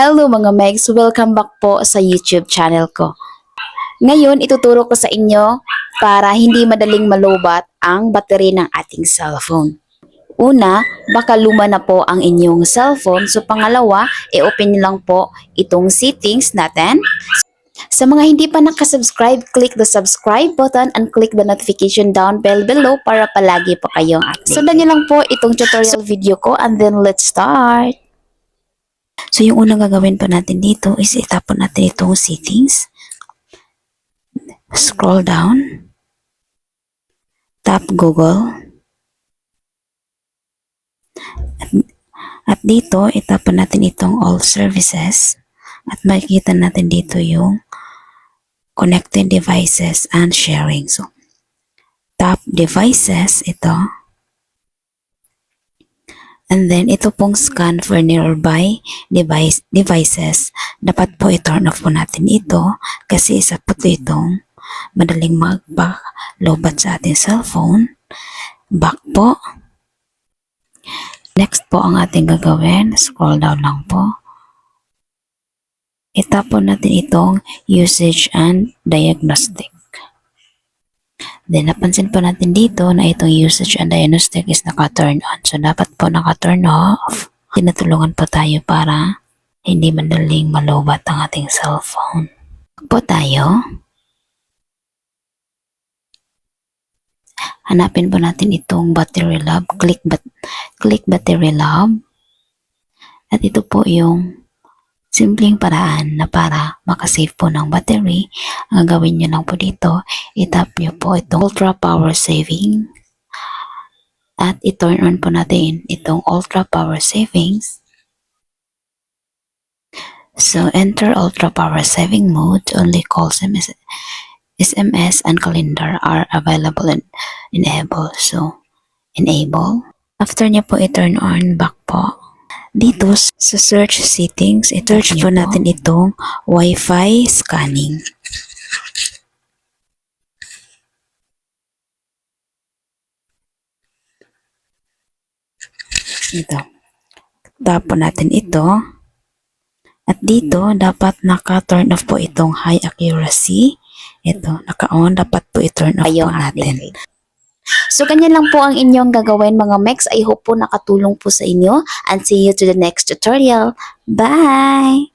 Hello mga Megs! Welcome back po sa YouTube channel ko. Ngayon, ituturo ko sa inyo para hindi madaling malobat ang battery ng ating cellphone. Una, baka luma na po ang inyong cellphone. So pangalawa, i-open nyo lang po itong settings natin. Sa mga hindi pa nakasubscribe, click the subscribe button and click the notification down bell below para palagi po kayong updated. Sundan nyo lang po itong tutorial video ko and then let's start! So, yung unang gagawin pa natin dito is itapon natin itong settings. Scroll down. Tap Google. At dito, itapon natin itong all services. At makikita natin dito yung connected devices and sharing. So, tap devices, ito. And then, ito pong scan for nearby devices. Dapat po i-turn off po natin ito kasi isa po itong madaling magpa-lobat sa ating cellphone. Back po. Next po ang ating gagawin. Scroll down lang po. Itapon natin itong usage and diagnostic. Then, napansin po natin dito na itong usage and diagnostic is naka-turn on. So, dapat po naka-turn off. Tinutulungan po tayo para hindi madaling malobat ang ating cellphone. Po tayo. Hanapin po natin itong battery lab. Click battery lab. At ito po yung simpleng paraan na para makasave po ng battery. Ang gagawin nyo lang po dito, itap nyo po itong ultra power saving. At i-turn on po natin itong ultra power savings. So, enter ultra power saving mode. Only calls, SMS and calendar are available and enable. So, enable. After nyo po i-turn on, back po. Dito sa search settings, i-search po natin itong Wi-Fi scanning. Ito. Tap po natin ito. At dito, dapat naka-turn off po itong high accuracy. Ito, naka-on. Dapat po i-turn off po natin. So, ganyan lang po ang inyong gagawin mga Mex. I hope po nakatulong po sa inyo and see you to the next tutorial. Bye!